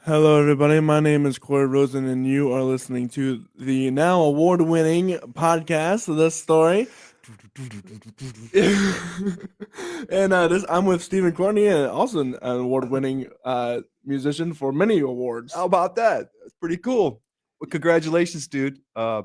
Hello, everybody. My name is Corey Rosen, and you are listening to the now award-winning podcast, The Story. And I'm with Steven Courtney, and also an award-winning musician for many awards. How about that? That's pretty cool. Well, congratulations, dude.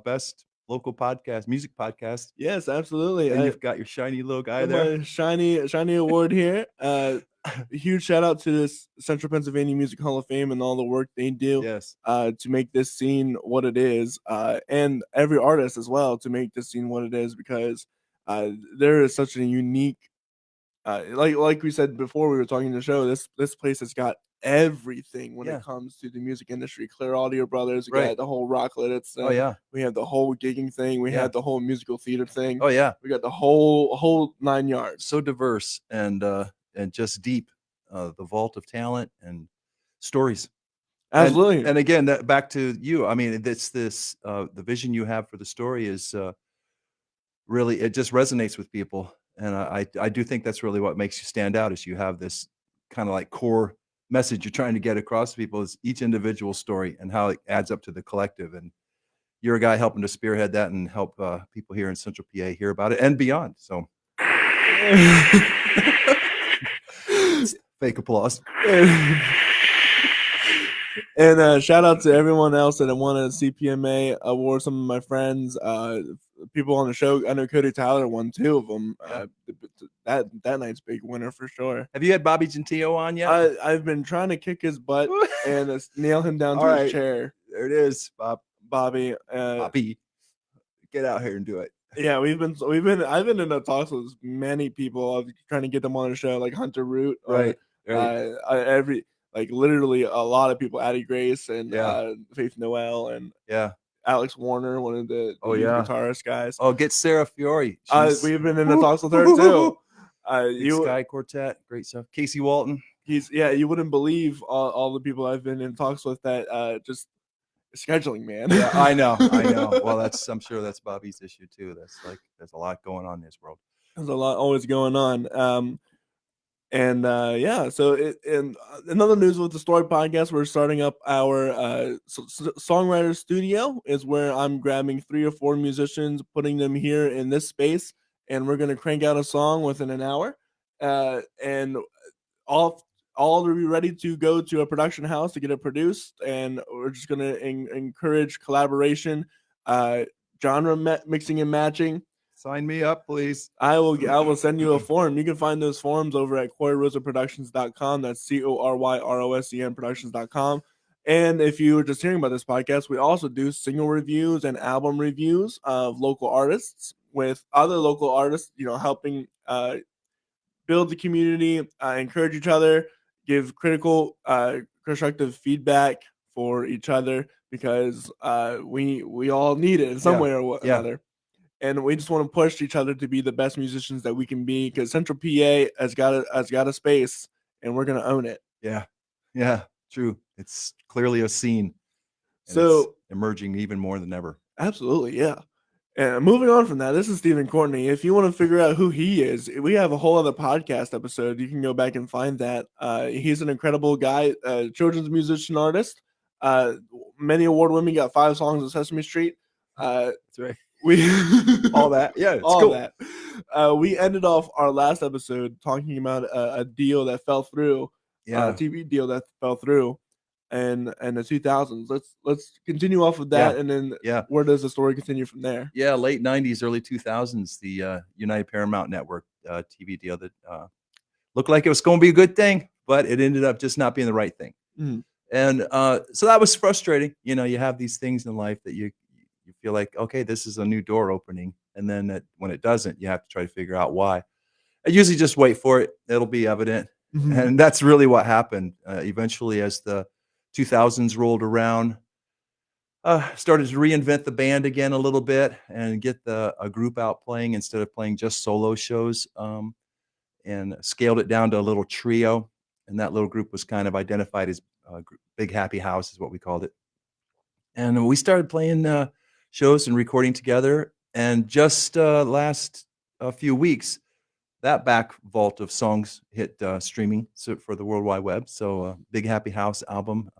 Best local podcast, music podcast. Yes, absolutely. And you've got your shiny little guy Got there. my shiny award here. A huge shout out to this Central Pennsylvania Music Hall of Fame and all the work they do Yes. to make this scene what it is, and every artist as well to make this scene what it is, because there is such a unique, like we said before we were talking the show. This place has got everything when Yeah. it comes to the music industry. Clear Audio Brothers, we Right. got the whole Rocklet. Oh yeah. We have the whole gigging thing. We Yeah. had the whole musical theater thing. Oh yeah. We got the whole 9 yards. So diverse and just deep. The vault of talent and stories. Absolutely. And again, that back to you. I mean, it's this the vision you have for the story is really, it just resonates with people. And I do think that's really what makes you stand out, is you have this kind of like core message you're trying to get across to people, is each individual story and how it adds up to the collective. And you're a guy helping to spearhead that and help people here in Central PA hear about it and beyond. So fake applause. And shout out to everyone else that won a CPMA award. Some of my friends, people on the show. I know Cody Tyler won 2 of them. That night's big winner for sure. Have you had Bobby Gentile on yet? I've been trying to kick his butt and nail him down All to right. his chair. There it is, Bobby. Bobby, get out here and do it. Yeah, I've been in the talks with many people of trying to get them on the show, like Hunter Root, Right. Literally a lot of people, Addie Grace and Yeah. Faith Noel and Yeah. Alex Warner, one of the Oh, lead yeah. guitarist guys. Oh, get Sarah Fiore. We've been in the talks with her too. Big Sky Quartet, great stuff. Casey Walton. You wouldn't believe all the people I've been in talks with that just scheduling, man. Yeah, I know. Well, I'm sure that's Bobby's issue too. There's a lot going on in this world. There's a lot always going on. So in another news with the Story podcast, we're starting up our songwriter studio, is where I'm grabbing 3 or 4 musicians, putting them here in this space, and we're gonna crank out a song within an hour, and all to be ready to go to a production house to get it produced, and we're just gonna encourage collaboration, genre mixing and matching. Sign me up, please. I will send you a form. You can find those forms over at CoreyRosenProductions.com. That's CORYROSEN Productions.com. And if you were just hearing about this podcast, we also do single reviews and album reviews of local artists, with other local artists, helping build the community, encourage each other, give critical, constructive feedback for each other, because we all need it in some way or another. And we just want to push each other to be the best musicians that we can be, because Central PA has got a space, and we're gonna own it. Yeah, true. It's clearly a scene. So it's emerging even more than ever. Absolutely, yeah. And moving on from that, this is Steven Courtney. If you want to figure out who he is, we have a whole other podcast episode. You can go back and find that. He's an incredible guy, children's musician, artist. Many award winning. Got 5 songs on Sesame Street. That's right. We all that, yeah, it's all cool. That. We ended off our last episode talking about a deal that fell through, a TV deal that fell through, and the 2000s. Let's continue off of that, and then where does the story continue from there? Yeah, late 90s, early 2000s, the United Paramount Network TV deal that looked like it was going to be a good thing, but it ended up just not being the right thing. Mm-hmm. And so that was frustrating. You have these things in life that you feel like, okay, this is a new door opening. And then when it doesn't, you have to try to figure out why. I usually just wait for it. It'll be evident. Mm-hmm. And that's really what happened. Eventually, as the 2000s rolled around, started to reinvent the band again a little bit and get a group out playing instead of playing just solo shows, and scaled it down to a little trio. And that little group was kind of identified as Big Happy House is what we called it. And we started playing shows and recording together. And just last few weeks, that back vault of songs hit streaming for the World Wide Web. So Big Happy House album,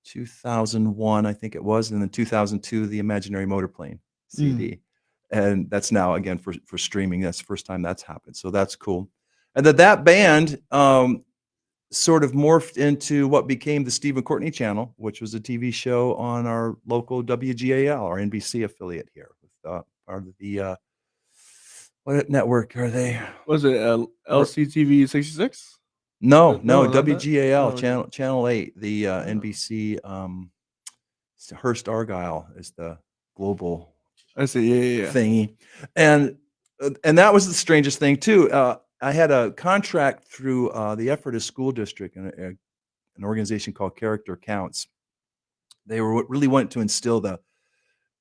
2001, I think it was, and then 2002, the Imaginary Motorplane CD. And that's now again for streaming. That's the first time that's happened. So that's cool. And that band sort of morphed into what became the Steven Courtney channel, which was a TV show on our local WGAL, our NBC affiliate here. With, part of the what network are they? Was it LCTV 66? No, No, not that? WGAL Oh, channel 8, the NBC Hearst Argyle is the global I see. Yeah. thingy. And that was the strangest thing too. I had a contract through the Ephrata School District and an organization called Character Counts. They really wanted to instill the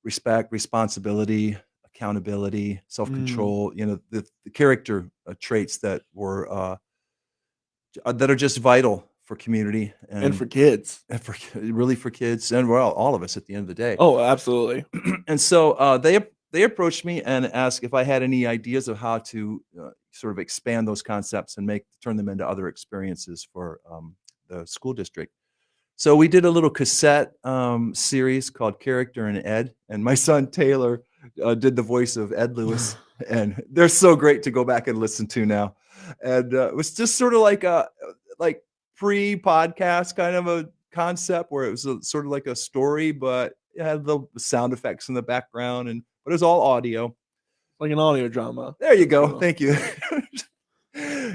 respect, responsibility, accountability, self-control, the character traits that were that are just vital for community And for kids. and for kids and all of us at the end of the day. Oh, absolutely. And so they approached me and asked if I had any ideas of how to sort of expand those concepts and turn them into other experiences for the school district. So we did a little cassette series called Character and Ed, and my son Taylor did the voice of Ed Lewis, and they're so great to go back and listen to now. And it was just sort of like a pre-podcast kind of a concept where it was sort of like a story, but it had the sound effects in the background, but it was all audio. Like an audio drama. There you go. Thank you.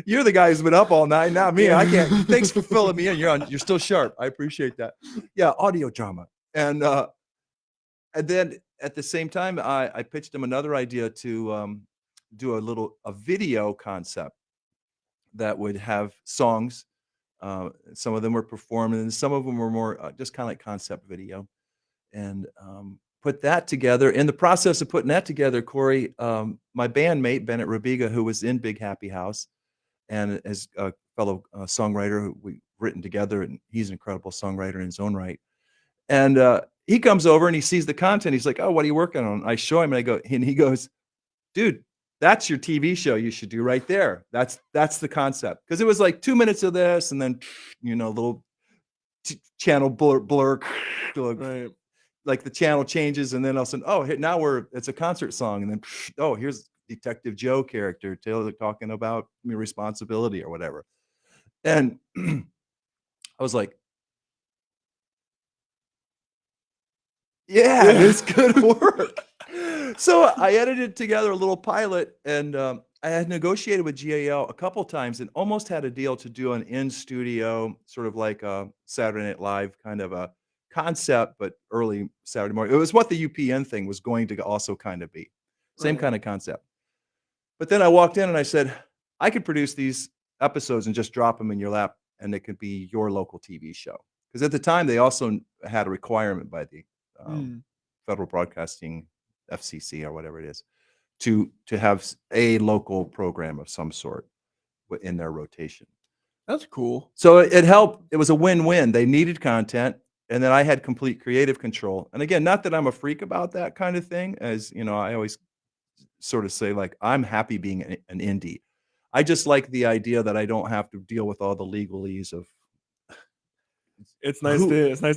You're the guy who's been up all night, not me. I can't. Thanks for filling me in. You're still sharp. I appreciate that. Yeah, audio drama. And then at the same time, I pitched him another idea to do a video concept that would have songs. Some of them were performed, and some of them were more just kind of like concept video. And put that together. In the process of putting that together, Corey, my bandmate Bennett Rabiga, who was in Big Happy House, and as a fellow songwriter who we've written together, and he's an incredible songwriter in his own right. And he comes over and he sees the content. He's like, "Oh, what are you working on?" I show him, and he goes, "Dude, that's your TV show you should do right there. That's the concept." Because it was like 2 minutes of this, and then little channel blur, Right. like the channel changes, and then all of a sudden, now it's a concert song, and then here's Detective Joe character Taylor talking about responsibility or whatever. And I was like, yeah, this could work. So I edited together a little pilot, and I had negotiated with GAL a couple times and almost had a deal to do an in-studio, sort of like a Saturday Night Live kind of a concept, but early Saturday morning. It was what the UPN thing was going to also kind of be. Same kind of concept. But then I walked in and I said, I could produce these episodes and just drop them in your lap, and it could be your local TV show. Because at the time, they also had a requirement by the Federal Broadcasting FCC or whatever it is to have a local program of some sort in their rotation. That's cool. So it helped. It was a win-win. They needed content, and then I had complete creative control. And again, not that I'm a freak about that kind of thing, as I always sort of say, like, I'm happy being an indie. I just like the idea that I don't have to deal with all the legalese of it's nice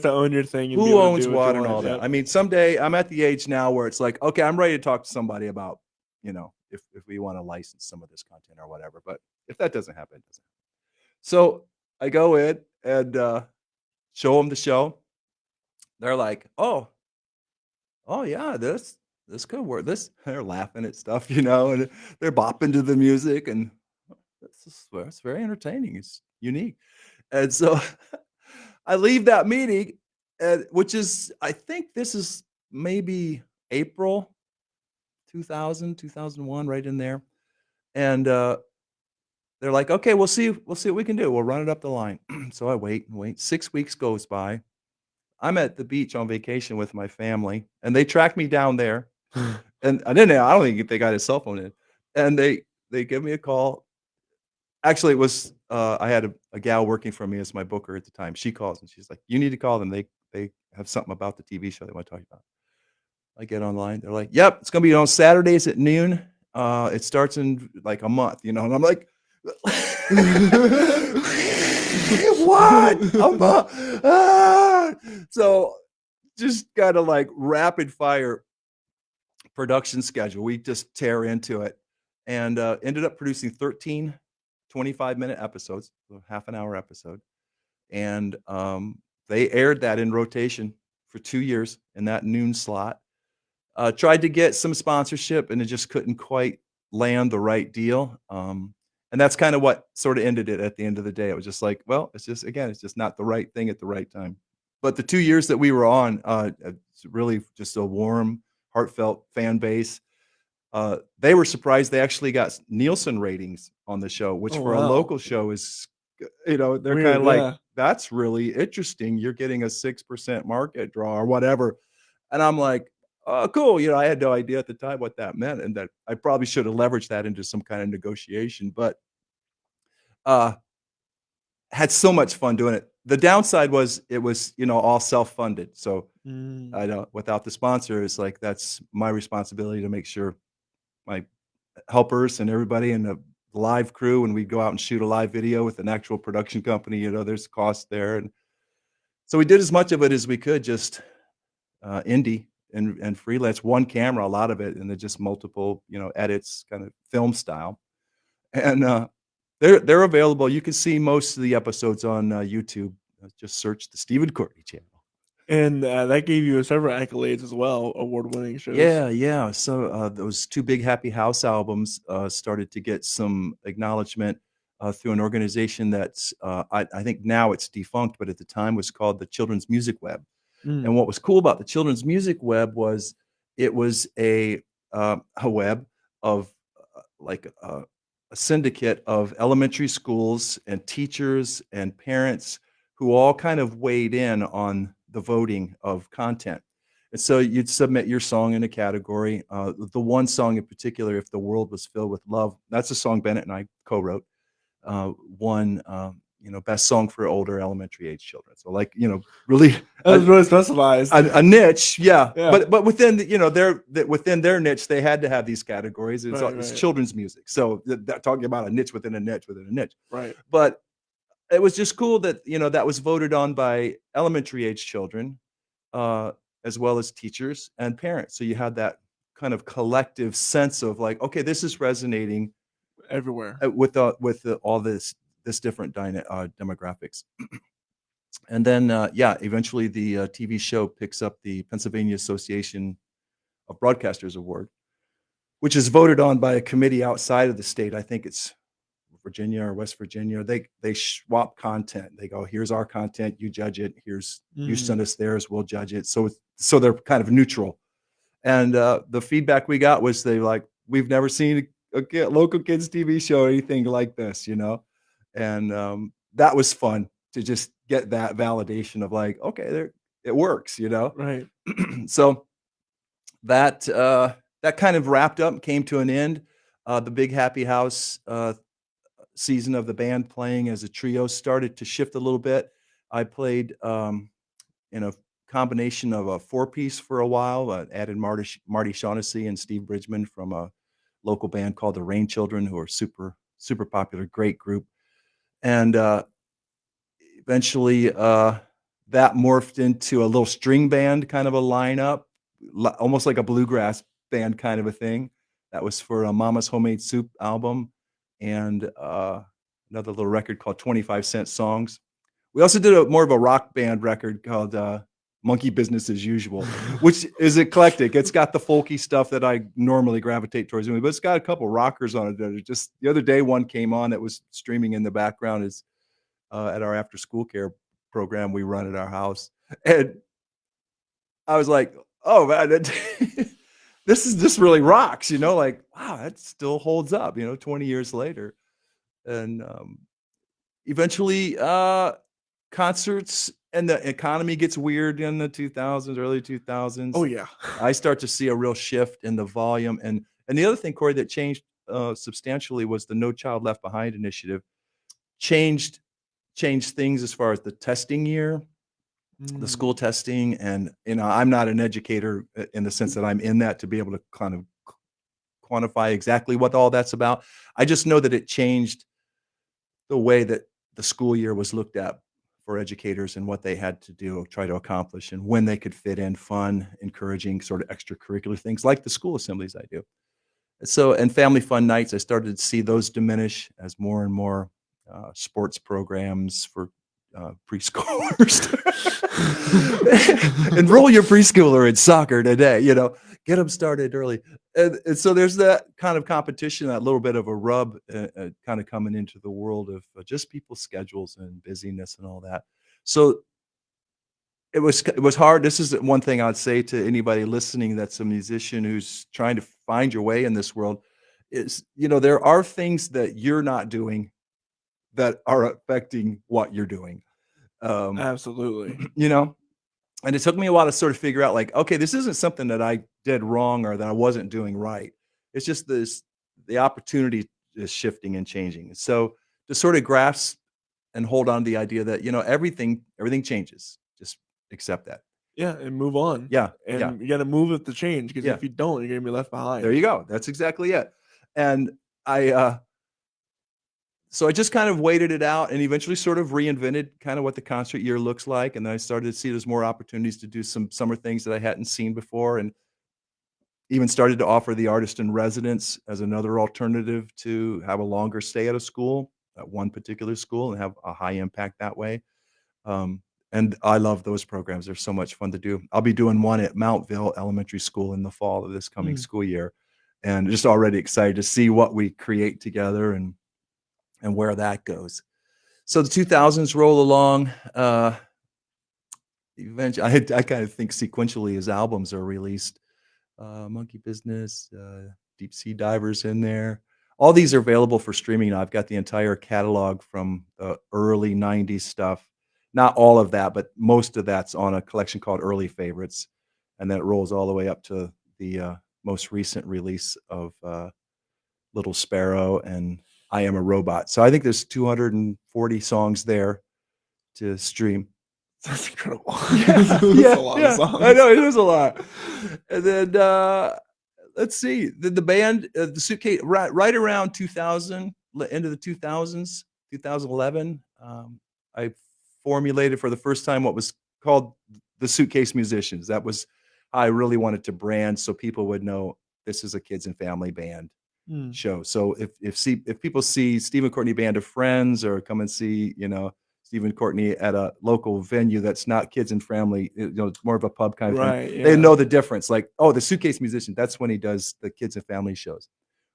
to own your thing. And who owns what and all that. I mean, someday I'm at the age now where it's like, okay, I'm ready to talk to somebody about, if we want to license some of this content or whatever. But if that doesn't happen, it doesn't happen. So I go in and show them the show. They're like, oh yeah, this could work. They're laughing at stuff, and they're bopping to the music, and it's very entertaining. It's unique. And so I leave that meeting, which is, I think this is maybe April 2000, 2001, right in there. And they're like, okay, we'll see what we can do. We'll run it up the line. So I wait and wait. 6 weeks goes by. I'm at the beach on vacation with my family, and they track me down there. And I don't think they got his cell phone in. And they give me a call. Actually, it was I had a gal working for me as my booker at the time. She calls and she's like, "You need to call them. They have something about the TV show they want to talk about." I get online. They're like, "Yep, it's going to be on Saturdays at noon It starts in like a month, and I'm like, what? A month? Ah! So just kind of like rapid fire production schedule. We just tear into it and ended up producing 13 25-minute episodes, so half an hour episode. And they aired that in rotation for 2 years in that noon slot. Tried to get some sponsorship and it just couldn't quite land the right deal. And that's kind of what sort of ended it at the end of the day. It was just like, well, it's just not the right thing at the right time. But the 2 years that we were on, it's really just a warm, heartfelt fan base. They were surprised they actually got Nielsen ratings on the show, which Oh, for a wow. local show is, they're Weird, kind of like, yeah. that's really interesting. You're getting a 6% market draw or whatever. And I'm like, oh, cool. I had no idea at the time what that meant, and that I probably should have leveraged that into some kind of negotiation, but uh, had so much fun doing it. The downside was it was, all self-funded. So Mm. I don't, without the sponsor, it's like that's my responsibility to make sure my helpers and everybody in the live crew, when we go out and shoot a live video with an actual production company, there's cost there. And so we did as much of it as we could, just indie and freelance, one camera, a lot of it, and then just multiple, edits, kind of film style. And they're available. You can see most of the episodes on YouTube. Just search the Steven Courtney channel. And that gave you several accolades as well, award-winning shows. Yeah. So those two Big Happy House albums started to get some acknowledgement through an organization that's, I think now it's defunct, but at the time was called the Children's Music Web. Mm. And what was cool about the Children's Music Web was it was a web of like a syndicate of elementary schools and teachers and parents who all kind of weighed in on the voting of content. And so you'd submit your song in a category. The one song in particular, If the World Was Filled with Love, that's a song Bennett and I co-wrote, won best song for older elementary age children. So like, really That was really specialized. a niche, yeah. Yeah. But within within their niche, they had to have these categories. It's Right. children's music, so that talking about a niche within a niche within a niche. Right. But it was just cool that that was voted on by elementary age children, as well as teachers and parents. So you had that kind of collective sense of like, okay, this is resonating Everywhere. with all this different demographics. And then, eventually the TV show picks up the Pennsylvania Association of Broadcasters Award, which is voted on by a committee outside of the state. I think it's Virginia or West Virginia. They swap content. They go, here's our content, you judge it. You send us theirs, we'll judge it. So they're kind of neutral. And the feedback we got was we've never seen a local kids TV show or anything like this, and that was fun to just get that validation of like, okay, it works, Right. So that kind of wrapped up and came to an end. The Big Happy House season of the band playing as a trio started to shift a little bit. I played in a combination of a four-piece for a while, added Marty Shaughnessy and Steve Bridgman from a local band called the Rain Children, who are super, super popular, great group. And eventually that morphed into a little string band kind of a lineup, almost like a bluegrass band kind of a thing. That was for a Mama's Homemade Soup album and another little record called 25 Cent Songs. We also did more of a rock band record called Monkey Business as Usual, which is eclectic. It's got the folky stuff that I normally gravitate towards, but it's got a couple rockers on it. That are just the other day, one came on that was streaming in the background is at our after school care program we run at our house. And I was like, oh man, this really rocks, like, wow, that still holds up, 20 years later. And eventually concerts and the economy gets weird in the 2000s, early 2000s. Oh yeah. I start to see a real shift in the volume. And the other thing, Corey, that changed substantially was the No Child Left Behind initiative changed things as far as the testing year, the school testing. And, I'm not an educator in the sense that I'm in that to be able to kind of quantify exactly what all that's about. I just know that it changed the way that the school year was looked at for educators and what they had to do, try to accomplish, and when they could fit in fun, encouraging sort of extracurricular things like the school assemblies I do. So, and family fun nights, I started to see those diminish as more and more sports programs for preschoolers. Enroll your preschooler in soccer today, get them started early. And so there's that kind of competition, that little bit of a rub kind of coming into the world of just people's schedules and busyness and all that. So it was hard. This is one thing I'd say to anybody listening that's a musician who's trying to find your way in this world is, there are things that you're not doing that are affecting what you're doing. Absolutely. And it took me a while to sort of figure out, like, okay, this isn't something that I did wrong or that I wasn't doing right. It's just the opportunity is shifting and changing. So to sort of grasp and hold on to the idea that, everything changes. Just accept that. Yeah, and move on. Yeah, And yeah. you got to move with the change, because Yeah. if you don't, you're gonna be left behind. There you go. That's exactly it. And so I just kind of waited it out and eventually sort of reinvented kind of what the concert year looks like. And then I started to see there's more opportunities to do some summer things that I hadn't seen before, and even started to offer the artist in residence as another alternative to have a longer stay at a school, at one particular school, and have a high impact that way. And I love those programs. They're so much fun to do. I'll be doing one at Mountville Elementary School in the fall of this coming school year, and just already excited to see what we create together and where that goes. So the 2000s roll along. Eventually, I kind of think sequentially as albums are released. Monkey Business, Deep Sea Divers in there. All these are available for streaming now. I've got the entire catalog from the early 90s stuff. Not all of that, but most of that's on a collection called Early Favorites. And then it rolls all the way up to the most recent release of Little Sparrow and I Am a Robot. So I think there's 240 songs there to stream. That's incredible. Yeah, a lot of songs. I know, it is a lot. And then let's see, the band, the Suitcase, right around 2000, end of the 2000s, 2011, I formulated for the first time what was called the Suitcase Musicians. That was how I really wanted to brand, so people would know this is a kids and family band show. So if people see Steven Courtney Band of Friends, or come and see, Steven Courtney at a local venue that's not kids and family, it's more of a pub kind of Right, thing. yeah. They know the difference. Like, oh, the Suitcase Musician, that's when he does the kids and family shows.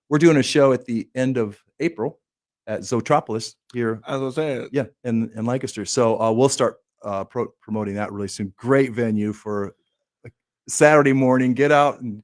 We're doing a show at the end of April at Zootropolis here. I was gonna say, Yeah, in Lancaster. So we'll start promoting that really soon. Great venue for a Saturday morning. Get out and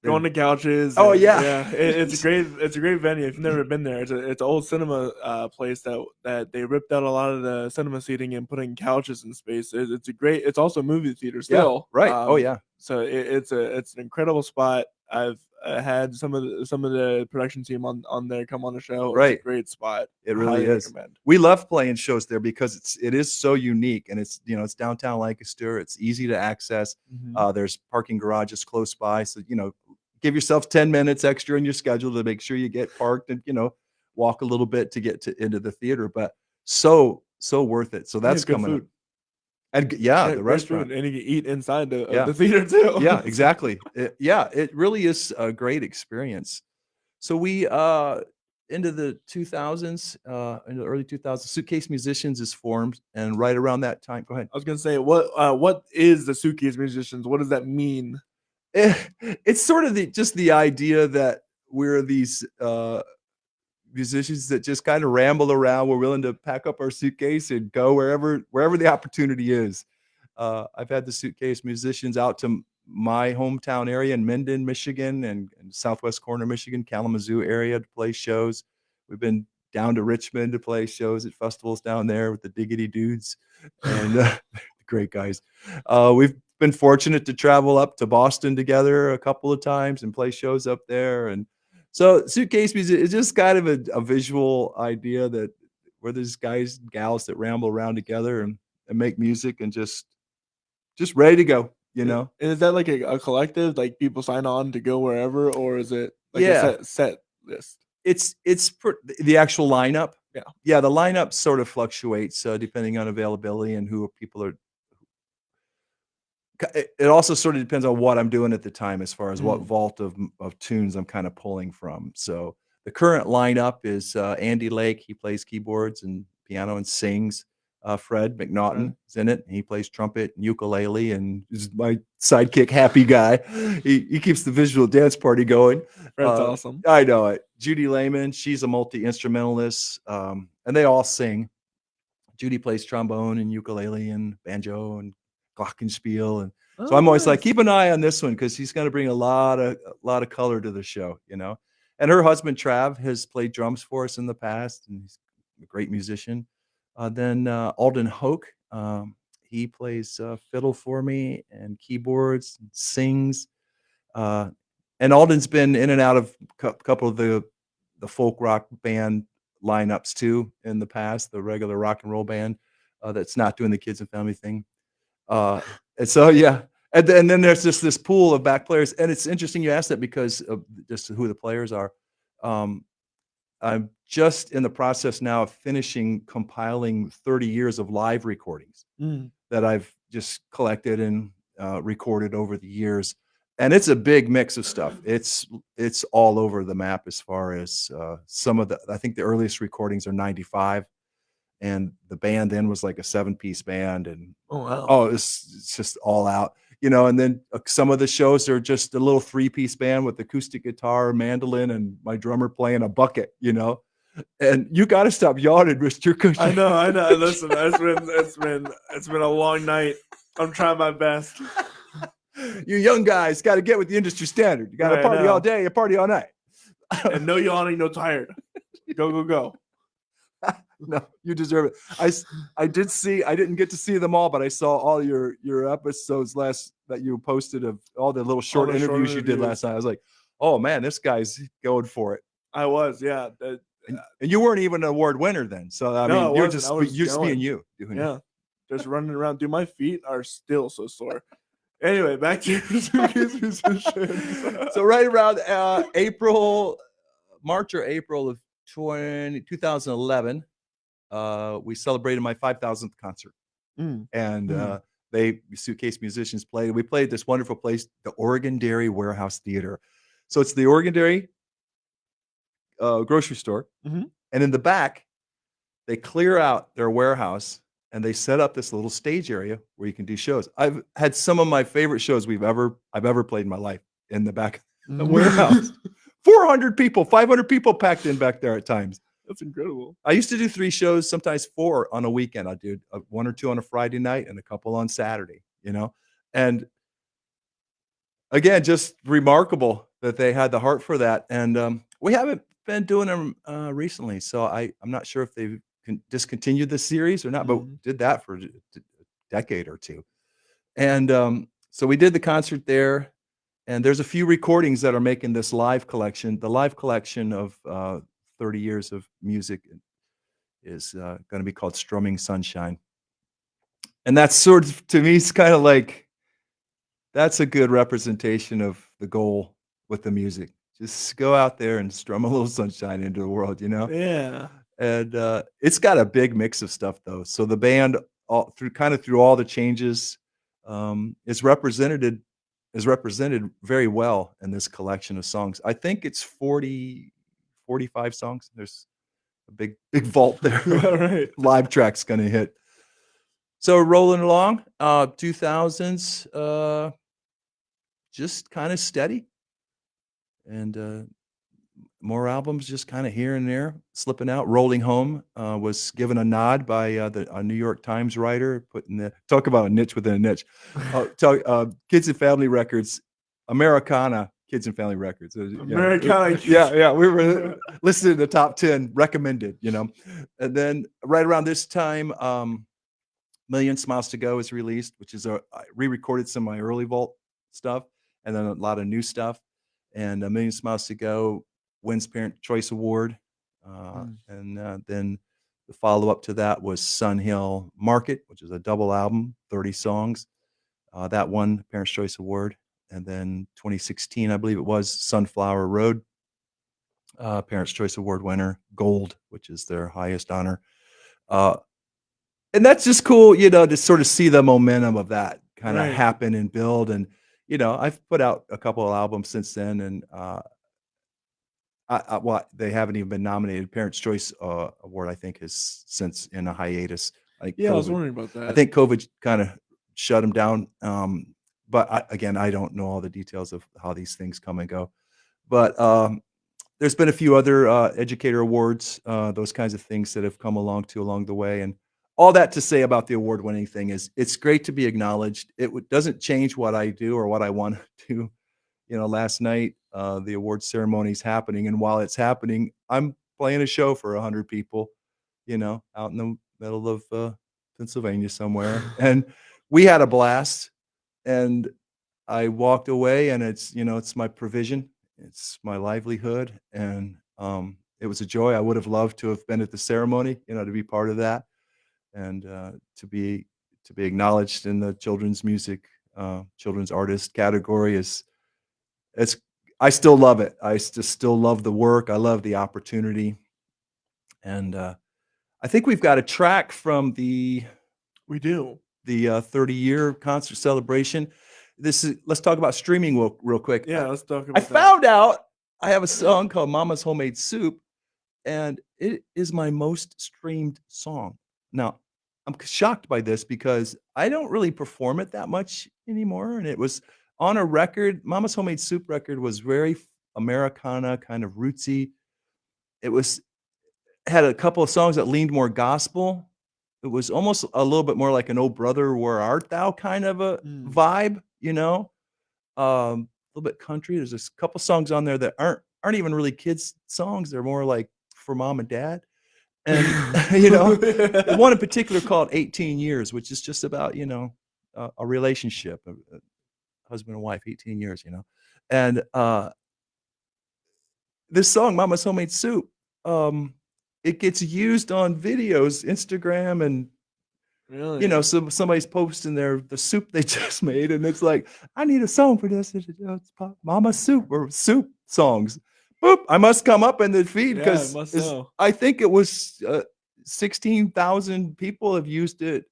go on the couches. Oh, and, yeah. It's a great. It's a great venue. If you've never been there, it's an old cinema place that they ripped out a lot of the cinema seating and put in couches and space. It's a great. It's also a movie theater still. Yeah, right. Oh yeah. So it's an incredible spot. I've had some of the production team on there come on the show. Right. It's a great spot. It really Highly is. recommend. We love playing shows there because it is so unique, and it's it's downtown Lancaster. It's easy to access. There's parking garages close by, so give yourself 10 minutes extra in your schedule to make sure you get parked and walk a little bit to get into the theater. But so worth it. So that's good coming food. up. And the great restaurant. food, and you can eat inside the theater too. Yeah, exactly. It really is a great experience. So we into the 2000s, in the early 2000s, Suitcase Musicians is formed, and right around that time, go ahead. I was gonna say, what is the Suitcase Musicians? What does that mean? It's sort of just the idea that we're these musicians that just kind of ramble around. We're willing to pack up our suitcase and go wherever the opportunity is. I've had the Suitcase Musicians out to my hometown area in Minden, Michigan, and Southwest Corner, Michigan, Kalamazoo area to play shows. We've been down to Richmond to play shows at festivals down there with the Diggity Dudes and great guys. We've been fortunate to travel up to Boston together a couple of times and play shows up there. And so Suitcase Music is just kind of a visual idea that we're these guys and gals that ramble around together and make music and just ready to go, And is that like a collective, like people sign on to go wherever, or is it? Like a Yeah. set list. It's the actual lineup. Yeah. Yeah, the lineup sort of fluctuates, depending on availability and who people are. It also sort of depends on what I'm doing at the time as far as what vault of tunes I'm kinda pulling from. So, the current lineup is, Andy Lake, he plays keyboards and piano and sings. Fred McNaughton Right. is in it, and he plays trumpet and ukulele and is my sidekick happy guy. He keeps the visual dance party going. Fred's awesome. I know it. Judy Lehman, she's a multi-instrumentalist, and they all sing. Judy plays trombone and ukulele and banjo and glockenspiel, and so Oh, I'm always like, nice. keep an eye on this one because he's going to bring a lot of color to the show, you know. And her husband Trav has played drums for us in the past, and he's a great musician. Then Alden Hoke, he plays fiddle for me and keyboards, and sings. Uh, and Alden's been in and out of a couple of the folk rock band lineups too in the past, the regular rock and roll band that's not doing the kids and family thing. And so yeah, and then there's just this pool of back players, and it's interesting you asked that because of just who the players are. Um, I'm just in the process now of finishing compiling 30 years of live recordings Mm. that I've just collected and recorded over the years, and it's a big mix of stuff. It's all over the map as far as some of the. I think the earliest recordings are '95, and the band then was like a 7-piece band, and Oh, wow. it's just all out, you know. And then some of the shows are just a little 3-piece band with acoustic guitar, mandolin, and my drummer playing a bucket, you know. And you got to stop yawning, Mr. Cushing. I know. Listen, it's been a long night. I'm trying my best. You young guys got to get with the industry standard. You got to Right, party now. all day, you party all night. And no yawning, no tired. Go. No, you deserve it. I didn't get to see them all, but I saw all your episodes that you posted of all the little short interviews you did last night. I was like, oh man, this guy's going for it. I was, yeah. And you weren't even an award winner then. So I mean, you're just me and you doing it. Yeah. Just running around. Dude, my feet are still so sore. Anyway, back to your musicians. So right around March or April of 2011, we celebrated my 5,000th concert. And they Suitcase Musicians played. We played this wonderful place, the Oregon Dairy Warehouse Theater. So it's the Oregon Dairy grocery store. And in the back, they clear out their warehouse and they set up this little stage area where you can do shows. I've had some of my favorite shows I've ever played in my life in the back of the warehouse. 400 people, 500 people packed in back there at times. That's incredible. I used to do 3 shows, sometimes 4 on a weekend. I'd do 1 or 2 on a Friday night and a couple on Saturday, you know? And again, just remarkable that they had the heart for that. And we haven't been doing them recently, so I'm not sure if they've discontinued the series or not, but did that for a decade or 2. And so we did the concert there, and there's a few recordings that are making this live collection. The live collection of 30 years of music is going to be called Strumming Sunshine. And that's sort of, to me, it's kind of like, that's a good representation of the goal with the music. Just go out there and strum a little sunshine into the world, you know? Yeah. And it's got a big mix of stuff, though. So the band, through all the changes, is represented very well in this collection of songs. I think it's 45 songs. There's a big vault there. Right. Live track's gonna hit. So rolling along, 2000s, just kind of steady, and more albums just kind of here and there slipping out. Rolling Home was given a nod by a New York Times writer, talk about a niche within a niche. Kids and Family Records, Americana Kids and Family Records. Americana. Yeah, we were listed in the top 10 recommended, you know. And then right around this time, Million Smiles to Go is released, which is I re-recorded some of my early vault stuff, and then a lot of new stuff. And A Million Smiles to Go wins Parent Choice Award. And then the follow-up to that was Sun Hill Market, which is a double album, 30 songs. That won Parents' Choice Award. And then 2016, I believe it was, Sunflower Road Parents' Choice Award winner, gold, which is their highest honor. Uh, and that's just cool, to sort of see the momentum of that kind of Right. happen and build. And, I've put out a couple of albums since then, and well, they haven't even been nominated. Parents' Choice Award, I think, is since in a hiatus. Like Yeah, I was COVID. wondering about that. I think COVID kind of shut them down. But again, I don't know all the details of how these things come and go. But there's been a few other educator awards, those kinds of things that have come along the way. And all that to say about the award-winning thing is it's great to be acknowledged. It doesn't change what I do or what I want to do. Last night, the award ceremony is happening, and while it's happening, I'm playing a show for 100 people, out in the middle of Pennsylvania somewhere, and we had a blast. And I walked away, and it's my provision, it's my livelihood, and it was a joy. I would have loved to have been at the ceremony, to be part of that, and to be acknowledged in the children's music, children's artist category I still love it. I still love the work. I love the opportunity. And I think we've got a track from the 30-year concert celebration. Let's talk about streaming real quick. Yeah, let's talk about I found out I have a song called Mama's Homemade Soup, and it is my most streamed song. Now, I'm shocked by this because I don't really perform it that much anymore, and it was on a record. Mama's Homemade Soup record was very Americana, kind of rootsy. It had a couple of songs that leaned more gospel. It was almost a little bit more like an "Oh Brother, Where Art Thou" kind of a vibe, a little bit country. There's a couple songs on there that aren't even really kids songs. They're more like for mom and dad. And one in particular called 18 Years, which is just about, a relationship, a husband and wife, 18 years, And this song, Mama's Homemade Soup, it gets used on videos, Instagram, and really, so somebody's posting the soup they just made, and it's like, I need a song for this. It's Mama Soup or soup songs. Boop! I must come up in the feed because I think it was 16,000 people have used it.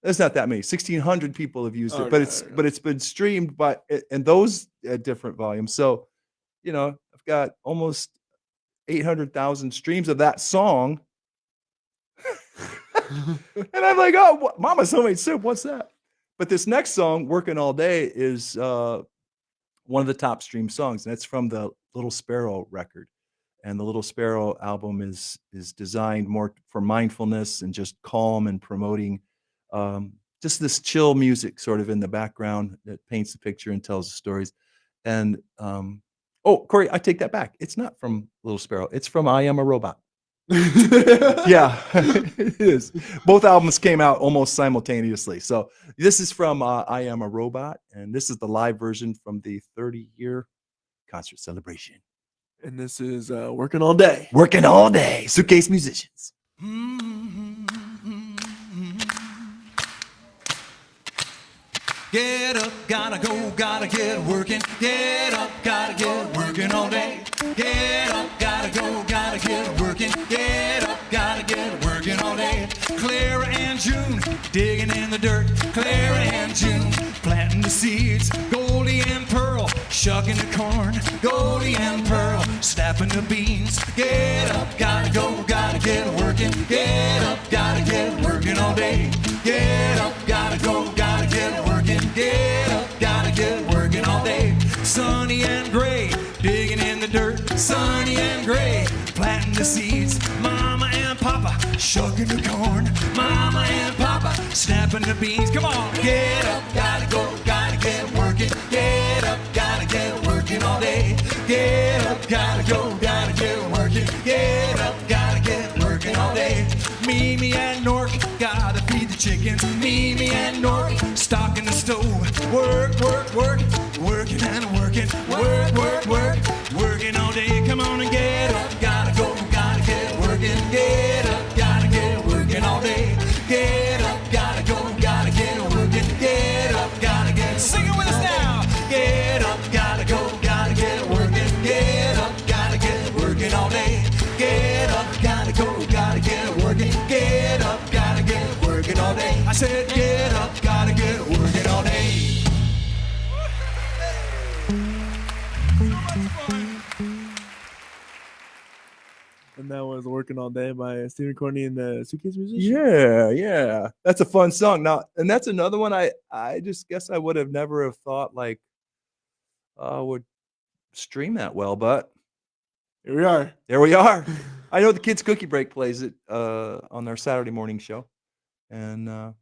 It's not that many. 1,600 people have used it, but it's been streamed in those different volumes. So, I've got almost 800,000 streams of that song. And I'm like, oh, Mama's Homemade Soup, what's that? But this next song, Working All Day, is one of the top streamed songs, and that's from the Little Sparrow record. And the Little Sparrow album is designed more for mindfulness and just calm and promoting just this chill music sort of in the background that paints the picture and tells the stories. And Corey, I take that back. It's not from Little Sparrow. It's from I Am a Robot. Yeah, it is. Both albums came out almost simultaneously. So this is from I Am a Robot, and this is the live version from the 30-year concert celebration. And this is Working All Day. Working All Day. Suitcase Musicians. Get up, gotta go, gotta get working. Get up, gotta get working all day. Get up, gotta go, gotta get working. Get up, gotta get working all day. Clara and June, digging in the dirt. Clara and June, planting the seeds. Goldie and Pearl, shucking the corn. Goldie and Pearl, snapping the beans. Get up, gotta go, gotta get working. Get up, gotta get working all day. Get up, gotta go, gotta get working. Get up, gotta get working all day. Sunny and gray, digging in the dirt. Sunny and gray, planting the seeds. Mama and Papa, shucking the corn. Mama and Papa, snapping the beans. Come on, get up, gotta go, gotta get working. Get up, gotta get working all day. Get up, gotta go, gotta get working. Get up, gotta get working all day. Mimi and Nork, gotta feed the chickens. Mimi and Nork, stocking the stove. Work, work, work, working and working. Work, work, work, working all day. Come on and get up, gotta go, gotta get working. Get up, gotta get working all day. Get up, gotta go, gotta get working. Get up, gotta get. Sing it with us now. Get up, gotta go, gotta get working. Get up, gotta get. I said, get up, gotta get working all day. And that was Working All Day by Steven Courtney and the Suitcase Musicians. Yeah. That's a fun song. Now, and that's another one I just guess I would have never have thought like would stream that well, but Here we are. there we are. I know the Kids Cookie Break plays it on their Saturday morning show. And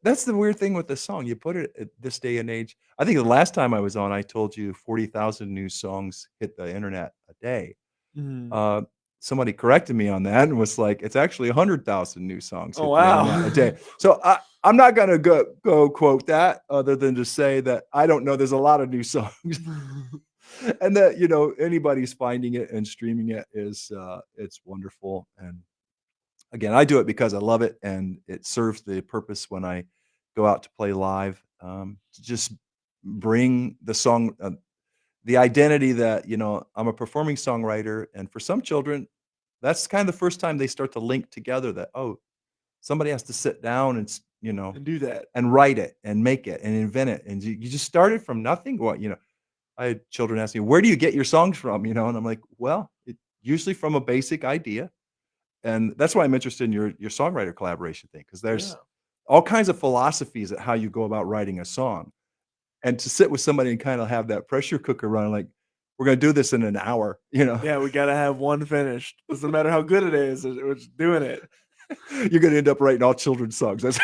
that's the weird thing with this song. You put it at this day and age. I think the last time I was on, I told you 40,000 new songs hit the internet a day. Mhm. Somebody corrected me on that and was like, it's actually 100,000 new songs hit Oh, the wow. internet a day. So I'm not going to go quote that other than to say that I don't know. There's a lot of new songs. And that, you know, anybody's finding it and streaming it is it's wonderful. And again, I do it because I love it and it serves the purpose when I go out to play live to just bring the song, the identity that, you know, I'm a performing songwriter. And for some children, that's kind of the first time they start to link together that, oh, somebody has to sit down and, you know, And do that. and write it and make it and invent it. And you just started from nothing. What, you know, I had children ask me, where do you get your songs from? You know, and I'm like, well, usually from a basic idea. And that's why I'm interested in your songwriter collaboration thing, because there's all kinds of philosophies at how you go about writing a song. And to sit with somebody and kind of have that pressure cooker running, like, we're going to do this in an hour, you know? Yeah, we got to have one finished. Doesn't matter how good it is, we're just doing it. You're going to end up writing all children's songs. That's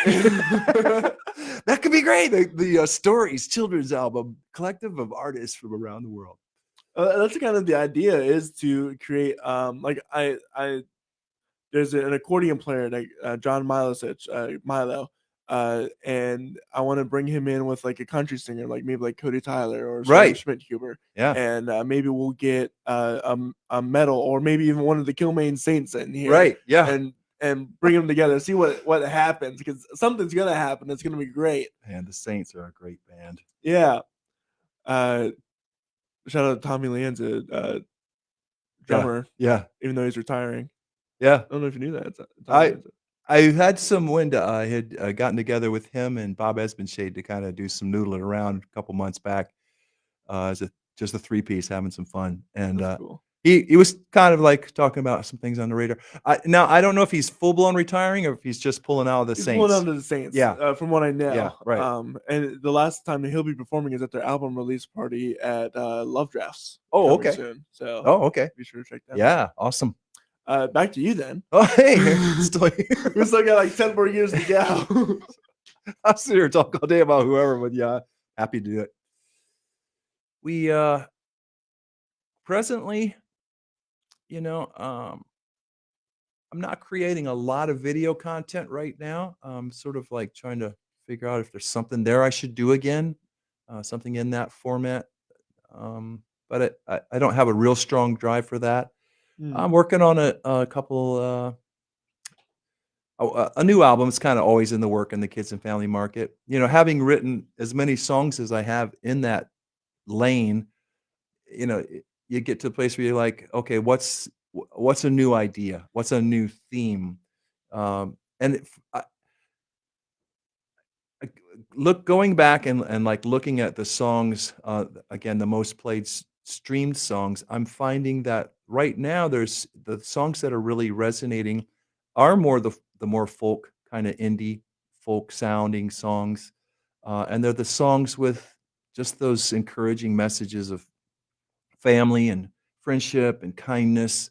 that could be great. The Stories children's album, collective of artists from around the world. That's kind of the idea, is to create like I there's an accordion player like John Milo, and I want to bring him in with like a country singer, like maybe like Cody Tyler or Right. Schmidt-Huber. Yeah. And maybe we'll get a metal or maybe even one of the Killmaine Saints in here. Right. Yeah. And bring them together, see what happens, because something's gonna happen. It's gonna be great. And the Saints are a great band. Yeah. Shout out to Tommy Lanza, drummer. Yeah. Even though he's retiring. Yeah. I don't know if you knew that. I had some wind. I had gotten together with him and Bob Espenshade to kind of do some noodling around a couple months back as just a three-piece, having some fun. And cool. he was kind of like talking about some things on the radar. Now, I don't know if he's full-blown retiring or if he's just pulling out of the He's Saints. pulling out of the Saints, Yeah. from what I know. Yeah, right. And the last time that he'll be performing is at their album release party at Love Drafts. Oh, coming okay. Soon. So Okay. be sure to check that out. Yeah, awesome. Back to you then. Oh, hey, still here. We still got like 10 more years to go. I'll sit here and talk all day about whoever, but yeah, happy to do it. We presently, you know, I'm not creating a lot of video content right now. I'm sort of like trying to figure out if there's something there I should do again, something in that format. But I don't have a real strong drive for that. I'm working on a couple, a new album. It's kind of always in the work in the kids and family market. You know, having written as many songs as I have in that lane, you know, you get to a place where you're like, okay, what's a new idea? What's a new theme? And going back and like looking at the songs, again, the most played streamed songs, I'm finding that right now there's the songs that are really resonating are more the more folk kind of indie folk sounding songs. And they're the songs with just those encouraging messages of family and friendship and kindness,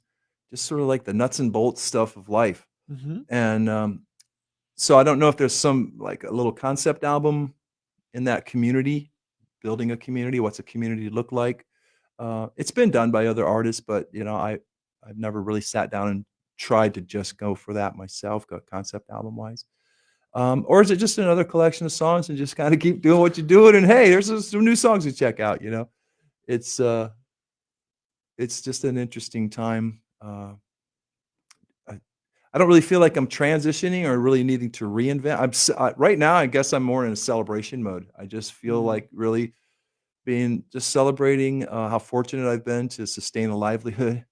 just sort of like the nuts and bolts stuff of life. And so I don't know if there's some like a little concept album in that community, building a community. What's a community look like? It's been done by other artists, but you know, I've never really sat down and tried to just go for that myself, go concept album wise. Or is it just another collection of songs and just kind of keep doing what you're doing? And hey, there's some new songs to check out. You know, it's just an interesting time. I don't really feel like I'm transitioning or really needing to reinvent. Right now, I guess I'm more in a celebration mode. I just feel like really just celebrating how fortunate I've been to sustain a livelihood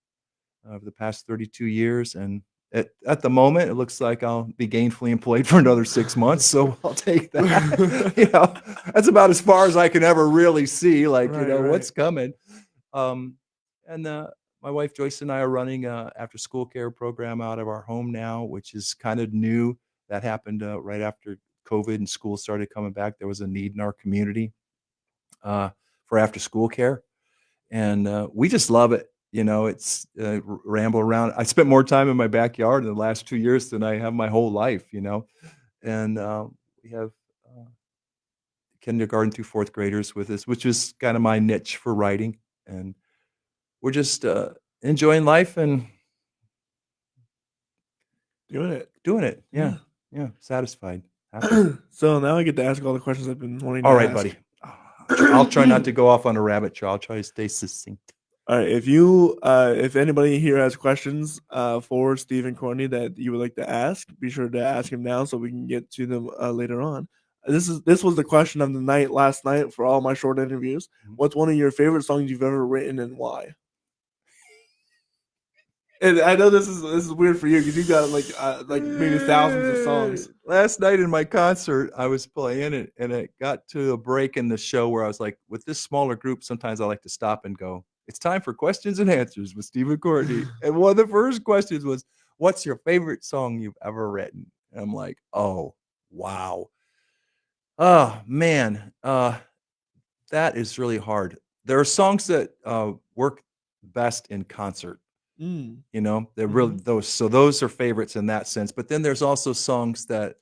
over the past 32 years. And At the moment, it looks like I'll be gainfully employed for another 6 months, so I'll take that. That's about as far as I can ever really see, like, Right, what's right. coming. Um, and my wife Joyce and I are running a after school care program out of our home now, which is kind of new. That happened right after COVID and school started coming back. There was a need in our community for after school care, and we just love it. It's ramble around. I spent more time in my backyard in the last 2 years than I have my whole life. And we have kindergarten through fourth graders with us, which is kind of my niche for writing, and we're just enjoying life and Doing it. doing it. Yeah, Yeah. yeah, satisfied. Happy. So now I get to ask all the questions I've been wanting to All right, ask. buddy. I'll try not to go off on a rabbit trail. I'll try to stay succinct. All right. If anybody here has questions for Steven Courtney that you would like to ask, be sure to ask him now so we can get to them later on. This was the question of the night last night for all my short interviews. What's one of your favorite songs you've ever written and why? And I know this is weird for you because you got like maybe thousands of songs. Last night in my concert, I was playing it, and it got to a break in the show where I was like, with this smaller group, sometimes I like to stop and go, it's time for questions and answers with Steven Courtney. And one of the first questions was, what's your favorite song you've ever written? And I'm like, oh, wow. Oh, man. That is really hard. There are songs that work best in concert. Mm. They're really those are favorites in that sense. But then there's also songs that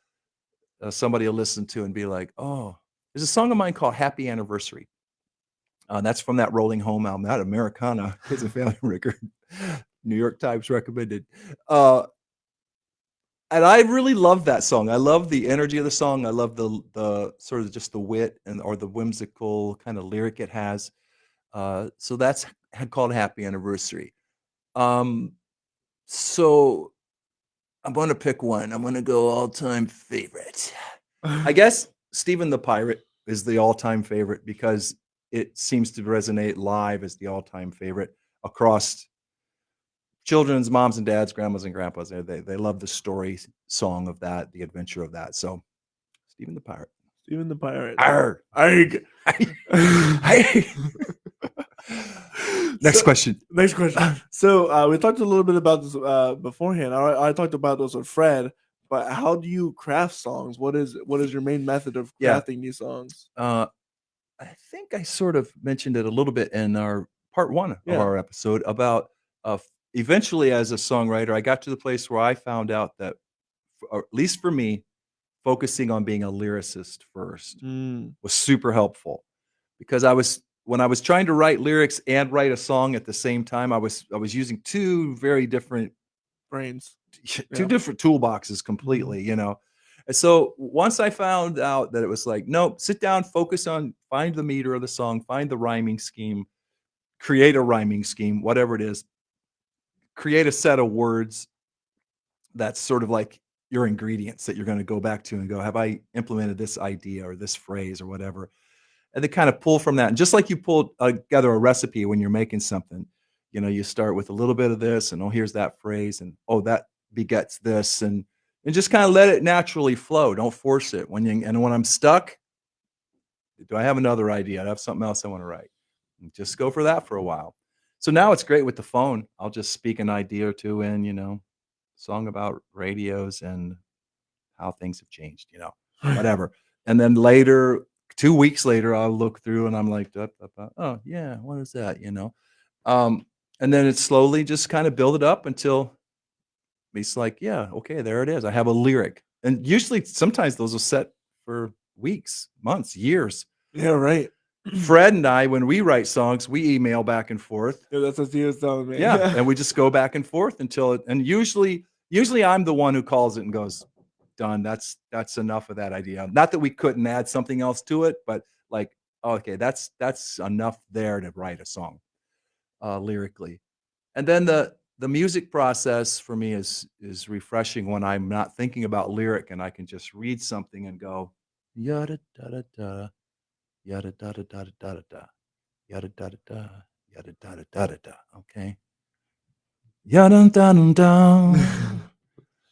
somebody will listen to and be like, oh, there's a song of mine called Happy Anniversary. That's from that Rolling Home album, that Americana is a family record. New York Times recommended. And I really love that song. I love the energy of the song. I love the sort of just the wit or the whimsical kind of lyric it has. So that's called Happy Anniversary. So I'm going to pick one. I'm going to go all-time favorite. I guess Stephen the Pirate is the all-time favorite because it seems to resonate live as the all-time favorite across children's moms and dads, grandmas and grandpas. They love the story song of that, the adventure of that. So Stephen the Pirate. Stephen the Pirate. Arr. Arg. Next question. Next question. So we talked a little bit about this beforehand. I talked about this with Fred, but how do you craft songs? What is your main method of crafting these songs? I think I sort of mentioned it a little bit in our part one of our episode about eventually as a songwriter, I got to the place where I found out that, or at least for me, focusing on being a lyricist first was super helpful because when I was trying to write lyrics and write a song at the same time, I was using two very different brains, two different toolboxes completely, And so once I found out that it was like, nope, sit down, focus on, find the meter of the song, find the rhyming scheme, create a rhyming scheme, whatever it is, create a set of words that's sort of like your ingredients that you're going to go back to and go, have I implemented this idea or this phrase or whatever? And they kind of pull from that. And just like you pull together a recipe when you're making something, you start with a little bit of this and, oh, here's that phrase. And, oh, that begets this. And just kind of let it naturally flow. Don't force it. When I'm stuck, do I have another idea? I have something else I want to write. And just go for that for a while. So now it's great with the phone. I'll just speak an idea or two in, song about radios and how things have changed, whatever. And then later, 2 weeks later, I'll look through and I'm like, oh yeah, what is that? And then it's slowly just kind of build it up until it's like, yeah, okay, there it is. I have a lyric. And usually sometimes those are set for weeks, months, years. Yeah, right. Fred and I, when we write songs, we email back and forth. Yeah, that's what he was telling me. Yeah, and we just go back and forth until and usually I'm the one who calls it and goes, done. That's enough of that idea. Not that we couldn't add something else to it, but like, okay, that's enough there to write a song lyrically. And then the music process for me is refreshing when I'm not thinking about lyric and I can just read something and go, yada da da da, yada da da da da da, yada da da da, yada da da da da. Okay. Yada da da da.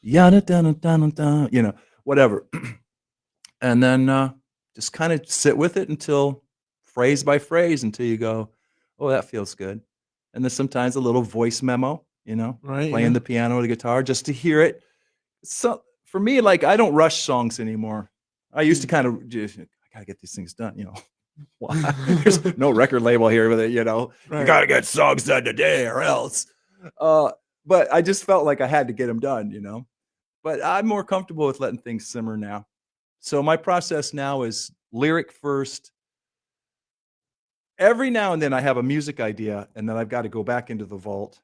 yada dun dun dun, whatever. And then just kind of sit with it until phrase by phrase until you go, oh, that feels good. And then sometimes a little voice memo, Right. playing Yeah. the piano or the guitar just to hear it. So for me, like I don't rush songs anymore. I used to kind of just, I gotta get these things done, Why? There's no record label here with it, you Right. gotta get songs done today or else. But I just felt like I had to get them done. But I'm more comfortable with letting things simmer now. So my process now is lyric first. Every now and then I have a music idea, and then I've got to go back into the vault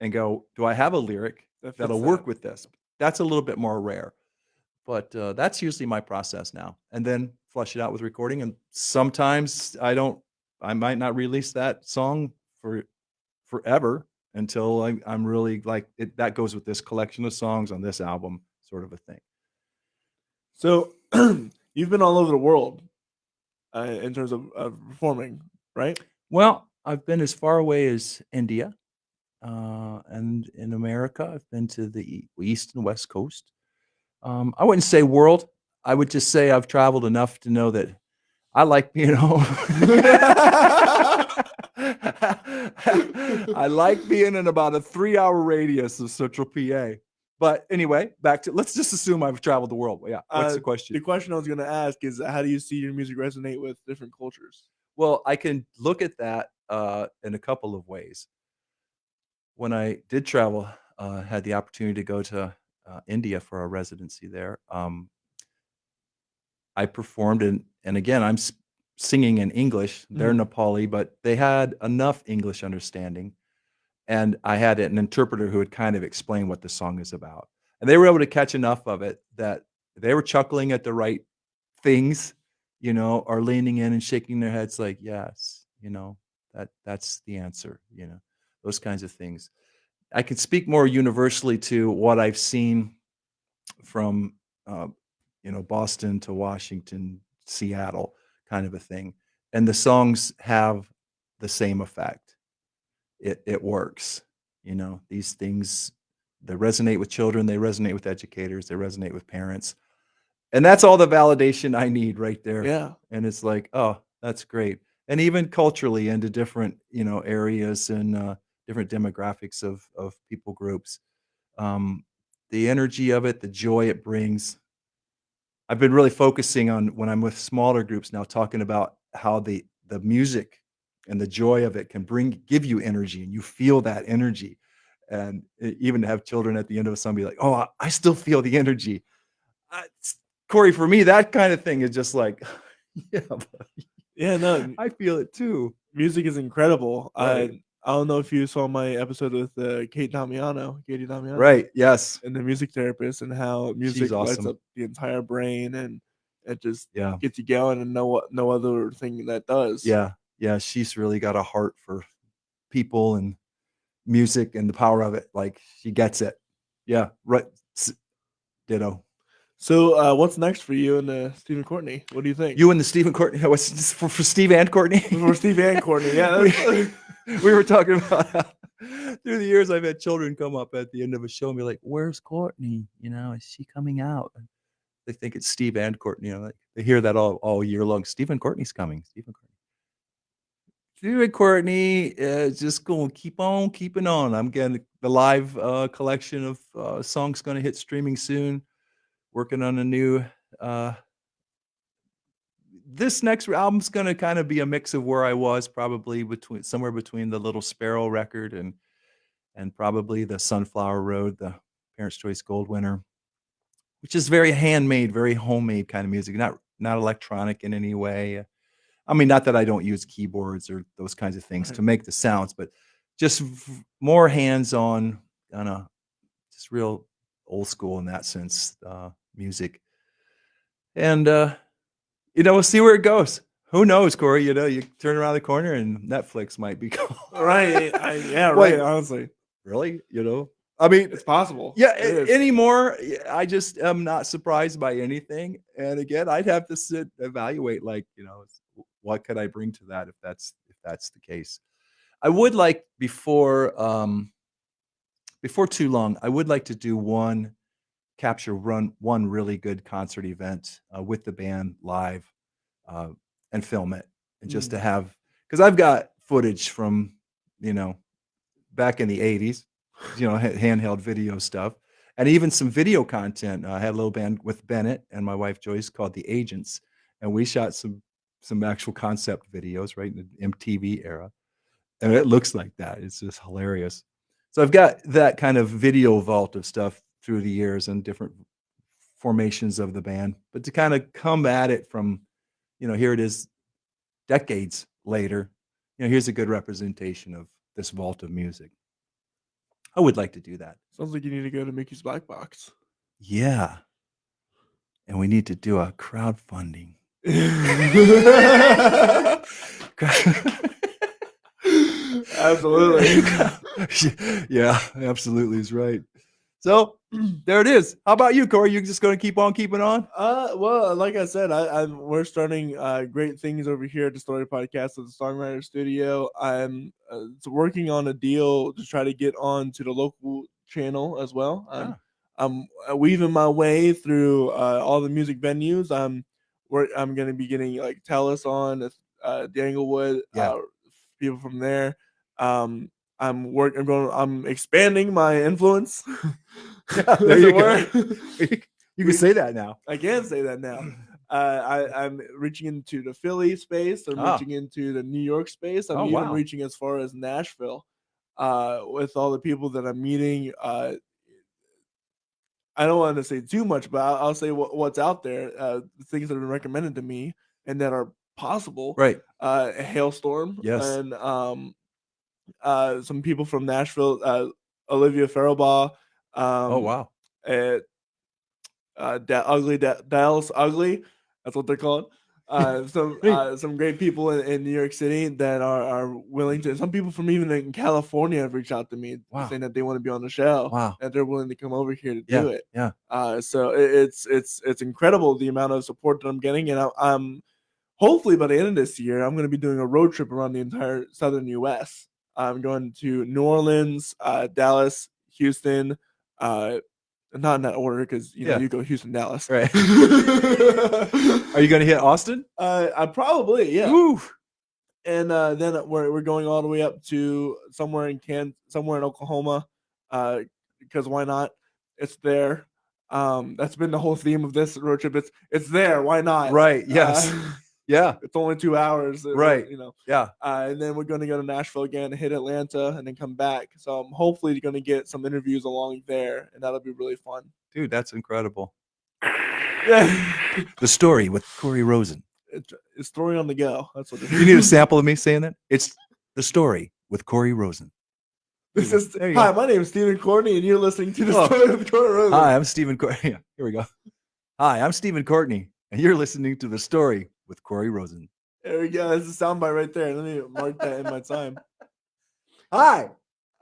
and go, do I have a lyric That fits that'll that. work with this? That's a little bit more rare. But that's usually my process now. And then flush it out with recording. And sometimes I might not release that song for forever until I'm really like it. That goes with this collection of songs on this album, sort of a thing. So you've been all over the world in terms of performing, right? Well, I've been as far away as India, and in America, I've been to the East and West Coast. I wouldn't say world. I would just say I've traveled enough to know that I like being home. I like being in about a 3-hour radius of Central PA. But anyway, let's just assume I've traveled the world. Yeah. What's the question? The question I was going to ask is, how do you see your music resonate with different cultures? Well, I can look at that in a couple of ways. When I did travel, had the opportunity to go to India for a residency there. I performed, and again, I'm singing in English. They're Nepali, but they had enough English understanding. And I had an interpreter who would kind of explain what the song is about. And they were able to catch enough of it that they were chuckling at the right things, or leaning in and shaking their heads like, yes, that's the answer, those kinds of things. I can speak more universally to what I've seen from, Boston to Washington, Seattle, kind of a thing. And the songs have the same effect. It works. These things, they resonate with children, they resonate with educators, they resonate with parents. And that's all the validation I need right there. Yeah. And it's like, oh, that's great. And even culturally into different, areas and different demographics of people groups. The energy of it, the joy it brings. I've been really focusing on when I'm with smaller groups now, talking about how the music and the joy of it can give you energy, and you feel that energy. And even to have children at the end of a song be like, oh, I still feel the energy. Corey, for me, that kind of thing is just like, yeah, Yeah, no, I feel it too. music is incredible. Right. I don't know if you saw my episode with Katie Damiano, Right. Yes. and the music therapist, and how music She's lights awesome. up the entire brain, and it just Yeah. gets you going, and no other thing that does. Yeah. Yeah. She's really got a heart for people and music and the power of it. Like she gets it. Yeah. Right. Ditto. So, what's next for you and Steven Courtney? What do you think? You and the Steven Courtney. What's this for Steve and Courtney? For Steve and Courtney, yeah. We were talking about how through the years I've had children come up at the end of a show and be like, "Where's Courtney? Is she coming out?" And they think it's Steve and Courtney. Like they hear that all year long. Steven Courtney's coming. Steven Courtney is just going to keep on keeping on. I'm getting the live collection of songs going to hit streaming soon. Working on a new. This next album's going to kind of be a mix of where I was, probably somewhere between the Little Sparrow record and probably the Sunflower Road, the Parents' Choice Gold winner, which is very handmade, very homemade kind of music, not electronic in any way. I mean, not that I don't use keyboards or those kinds of things to make the sounds, but just more hands-on, kind of just real old school in that sense, music. And we'll see where it goes. Who knows, Corey? You turn around the corner and Netflix might be gone. Right. Right. Honestly, really? I mean, it's possible. Yeah. Anymore, I just am not surprised by anything. And again, I'd have to evaluate, like, what could I bring to that if that's the case. I would like before too long, I would like to do one capture one really good concert event with the band live and film it, and just to have, because I've got footage from back in the 80s, handheld video stuff, and even some video content. I had a little band with Bennett and my wife Joyce called The Agents, and we shot some actual concept videos right in the MTV era, and it looks like that. It's just hilarious. So I've got that kind of video vault of stuff through the years and different formations of the band, but to kind of come at it from, here it is decades later, here's a good representation of this vault of music. I would like to do that. Sounds like you need to go to Mickey's Black Box. Yeah. And we need to do a crowdfunding. Absolutely. Yeah, absolutely is right. So there it is. How about you, Corey? You just going to keep on keeping on? Well, like I said, we're starting great things over here at the Story Podcast at the Songwriter Studio. I'm working on a deal to try to get on to the local channel as well. I'm weaving my way through all the music venues. I'm going to be getting like Tellus on, the Englewood, people from there. I'm expanding my influence. There you go. You can say that now. I can say that now. I'm reaching into the Philly space. I'm reaching into the New York space. I'm even reaching as far as Nashville with all the people that I'm meeting. I don't want to say too much, but I'll say what's out there, things that have been recommended to me and that are possible. Right. Hailstorm. Yes. And some people from Nashville, Olivia Farrellbaugh. Dallas Ugly. That's what they're called. Some great people in New York City that are willing to. Some people from even in California have reached out to me saying that they want to be on the show. Wow. That they're willing to come over here to do it. Yeah. So it's incredible the amount of support that I'm getting, and I'm hopefully by the end of this year I'm going to be doing a road trip around the entire southern U.S. I'm going to New Orleans, Dallas, Houston. Not in that order because you go Houston, Dallas. Right. Are you going to hit Austin? I probably, yeah. Woo. And then we're going all the way up to somewhere in Oklahoma, because why not? It's there. That's been the whole theme of this road trip. It's there. Why not? Right. Yes. Yeah. It's only 2 hours. Right. Yeah. And then we're going to go to Nashville again, hit Atlanta, and then come back. So I'm hopefully going to get some interviews along there, and that'll be really fun. Dude, that's incredible. Yeah. The Story with Corey Rosen. It's Story on the Go. That's what it is. You need a sample of me saying that? It's The Story with Corey Rosen. Hi, my name is Steven Courtney, and you're listening to The Story with Corey Rosen. Hi, I'm Steven Courtney. Here we go. Hi, I'm Steven Courtney, and you're listening to The Story with Corey Rosen. There we go. That's a soundbite right there. Let me mark that in my time. Hi.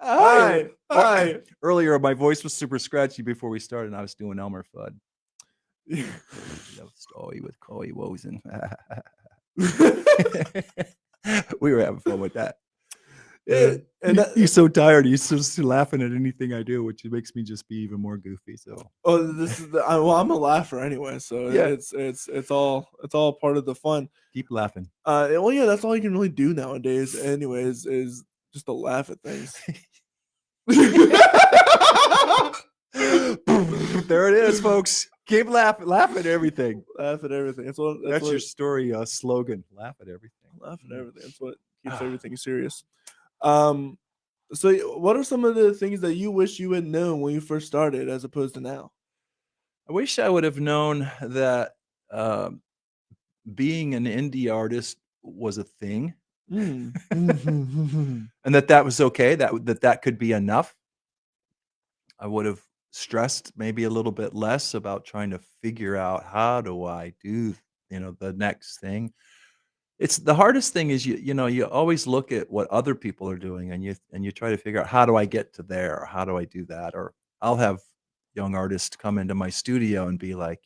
Hi. Earlier, my voice was super scratchy before we started, and I was doing Elmer Fudd. The Story with Corey Rosen. We were having fun with that. He's so tired. He's just laughing at anything I do, which makes me just be even more goofy. So, this is I'm a laugher anyway, so yeah, it's all part of the fun. Keep laughing. Well, yeah, that's all you can really do nowadays. Anyways, is just to laugh at things. There it is, folks. Keep laughing. Laugh at everything. Laugh at everything. That's your story slogan. Laugh at everything. Laugh at everything. That's what keeps everything serious. So what are some of the things that you wish you had known when you first started as opposed to now? I wish I would have known that being an indie artist was a thing. And that was okay, that could be enough. I would have stressed maybe a little bit less about trying to figure out how do I do the next thing. It's the hardest thing is you always look at what other people are doing and you try to figure out how do I get to there, or how do I do that, or I'll have young artists come into my studio and be like,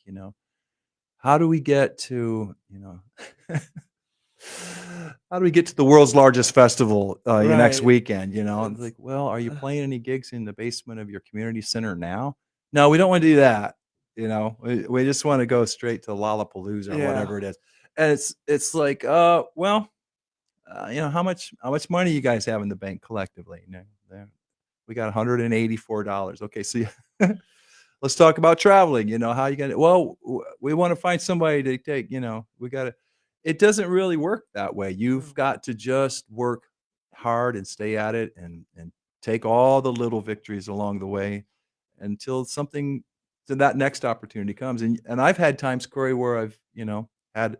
how do we get to how do we get to the world's largest festival next weekend? And like, well, are you playing any gigs in the basement of your community center now? No, we don't want to do that. You know, we just want to go straight to Lollapalooza or Yeah. whatever it is. And it's like, well, you know, how much money you guys have in the bank collectively? You know, we got $184. Okay, so let's talk about traveling. You know, how you gonna? Well, we want to find somebody to take. You know, we got to. It doesn't really work that way. You've got to just work hard and stay at it, and take all the little victories along the way until something to that next opportunity comes. And I've had times, Corey, where I've, you know, had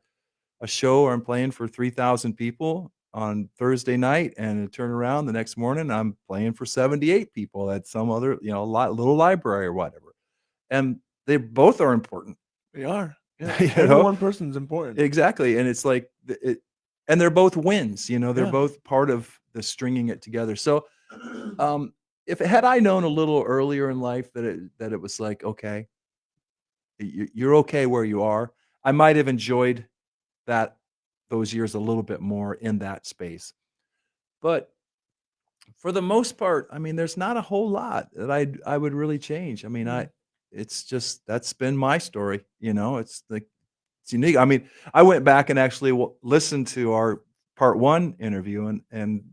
a show where I'm playing for 3,000 people on Thursday night, and I turn around the next morning, I'm playing for 78 people at some other, you know, little library or whatever. And they both are important. They are. Yeah. You Only know? one person's important. Exactly. And it's like and they're both wins, you know, they're Yeah. both part of the stringing it together. So if had I known a little earlier in life that it was like, okay, you're okay where you are, I might have enjoyed those years a little bit more in that space. But for the most part, I mean, there's not a whole lot that I would really change. I mean, it's just that's been my story, you know. It's like it's unique. I mean, I went back and actually listened to our part 1 interview, and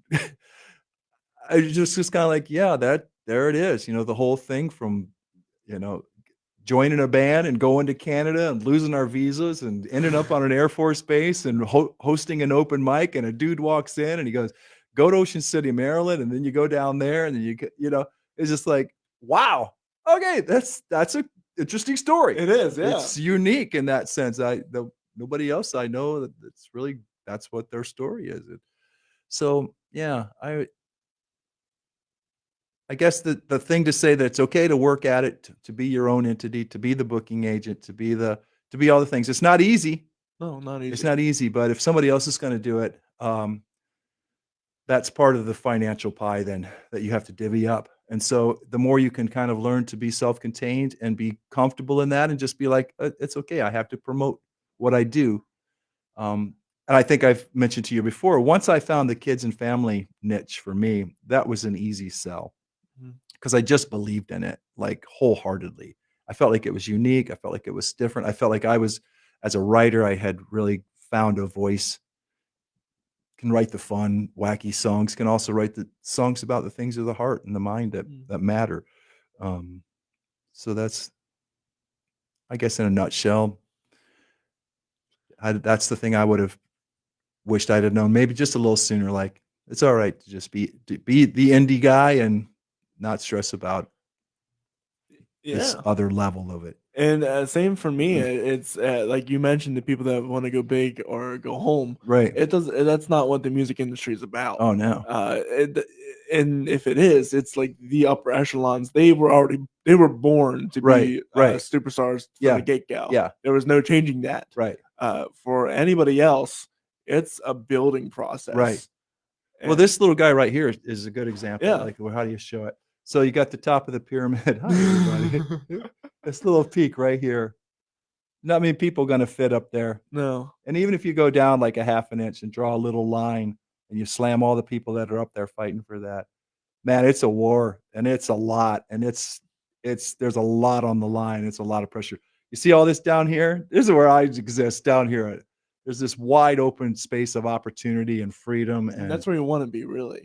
I just kind of like, yeah, there it is. You know, the whole thing from, you know, joining a band and going to Canada and losing our visas and ending up on an Air Force base and hosting an open mic, and a dude walks in and he goes, go to Ocean City, Maryland. And then you go down there and then you know, it's just like, wow. Okay. That's a interesting story. It is. Yeah. It's unique in that sense. Nobody else I know that's really, that's what their story is. So yeah, I guess the thing to say that it's okay to work at it, to be your own entity, to be the booking agent, to be all the things. It's not easy. No, not easy. It's not easy, but if somebody else is going to do it, that's part of the financial pie then that you have to divvy up. And so the more you can kind of learn to be self-contained and be comfortable in that and just be like, it's okay. I have to promote what I do. And I think I've mentioned to you before, once I found the kids and family niche for me, that was an easy sell. Because I just believed in it, like, wholeheartedly. I felt like it was unique. I felt like it was different. I felt like I was, as a writer, I had really found a voice. Can write the fun, wacky songs. Can also write the songs about the things of the heart and the mind that matter. So that's, I guess, in a nutshell, that's the thing I would have wished I'd have known maybe just a little sooner. Like, it's all right to just be the indie guy and not stress about this other level of it. And same for me. It's like you mentioned, the people that want to go big or go home. Right. That's not what the music industry is about. Oh no. And if it is, it's like the upper echelons. They were born to be superstars from the get-go. Yeah. There was no changing that. Right. For anybody else, it's a building process. Right. Well, this little guy right here is a good example. Yeah. Like, well, how do you show it? So you got the top of the pyramid. Hi, everybody. This little peak right here. Not many people going to fit up there. No. And even if you go down like a half an inch and draw a little line and you slam all the people that are up there fighting for that, man, it's a war, and it's a lot, and there's a lot on the line. It's a lot of pressure. You see all this down here? This is where I exist, down here. There's this wide open space of opportunity and freedom. And that's where you want to be, really.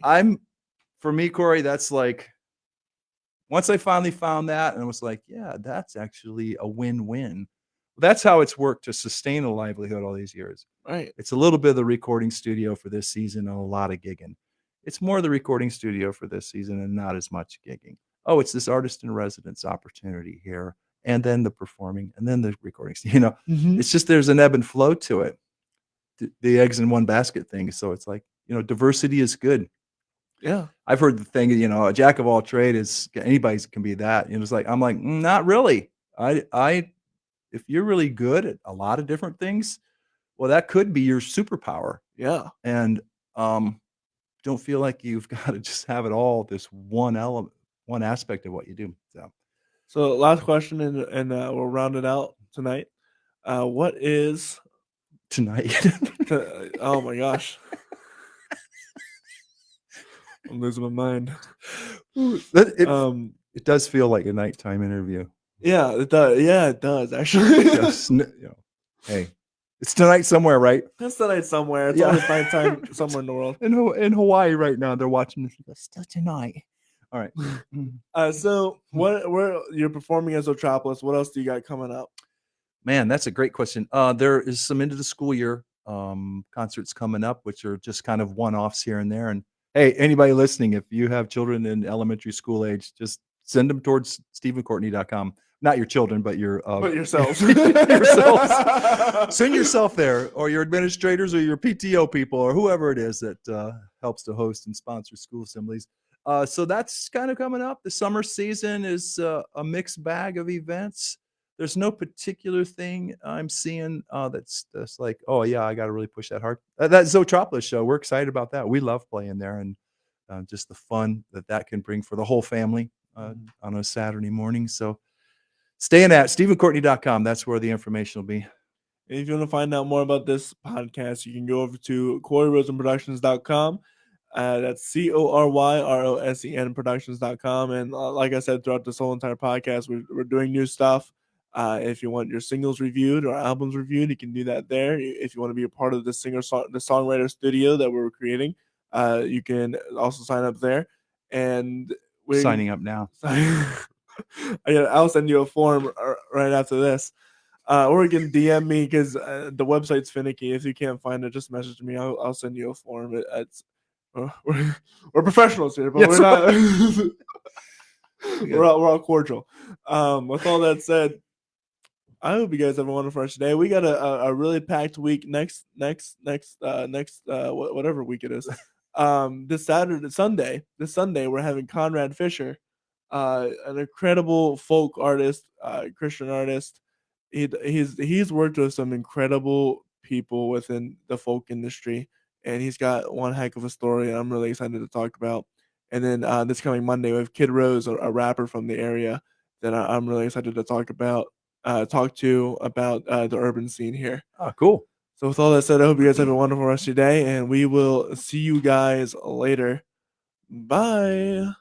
For me, Corey, that's like, once I finally found that, and I was like, yeah, that's actually a win-win. That's how it's worked to sustain a livelihood all these years. Right. It's a little bit of the recording studio for this season and a lot of gigging. It's more the recording studio for this season and not as much gigging. Oh, it's this artist in residence opportunity here, and then the performing, and then the recording. You know, It's just, there's an ebb and flow to it. The eggs in one basket thing. So it's like, you know, diversity is good. Yeah. I've heard the thing, you know, a jack of all trade is, anybody can be that. You know, it's like, I'm like, not really. If you're really good at a lot of different things, well, that could be your superpower. Yeah. And don't feel like you've got to just have it all, this one element, one aspect of what you do. So last question, and we'll round it out tonight. What is tonight? Oh my gosh. I'm losing my mind. It does feel like a nighttime interview. Yeah, it does. Yeah, it does actually. Hey, it's tonight somewhere, right? It's tonight somewhere. It's Yeah. always nighttime somewhere in the world. In Hawaii right now, they're watching this. Still tonight. All right. So where you're performing as Otropolis? What else do you got coming up? Man, that's a great question. There is some end of the school year concerts coming up, which are just kind of one-offs here and there. And hey, anybody listening, if you have children in elementary school age, just send them towards StevenCourtney.com. Not your children, but your But yourselves. yourselves. Send yourself there, or your administrators, or your PTO people, or whoever it is that helps to host and sponsor school assemblies. So that's kind of coming up. The summer season is a mixed bag of events. There's no particular thing I'm seeing that's like, oh yeah, I got to really push that hard. That Zootropolis show, we're excited about that. We love playing there, and just the fun that can bring for the whole family on a Saturday morning. So staying at StevenCourtney.com. That's where the information will be. And if you want to find out more about this podcast, you can go over to CoreyRosenProductions.com. That's CORYROSEN Productions.com. And like I said, throughout this whole entire podcast, we're doing new stuff. If you want your singles reviewed or albums reviewed, you can do that there. If you want to be a part of the songwriter studio that we're creating, you can also sign up there. And we're Signing up now. I'll send you a form right after this. Or you can DM me because the website's finicky. If you can't find it, just message me. I'll send you a form. We're professionals here, but Yes, we're not. we're all cordial. With all that said, I hope you guys have a wonderful rest of the day. We got a really packed week next whatever week it is. This Sunday we're having Conrad Fisher, an incredible folk artist, Christian artist. He's worked with some incredible people within the folk industry, and he's got one heck of a story, and I'm really excited to talk about. And then this coming Monday, we have Kid Rose, a rapper from the area that I'm really excited to talk to about the urban scene here. Oh, cool. So with all that said, I hope you guys have a wonderful rest of your day, and we will see you guys later. Bye.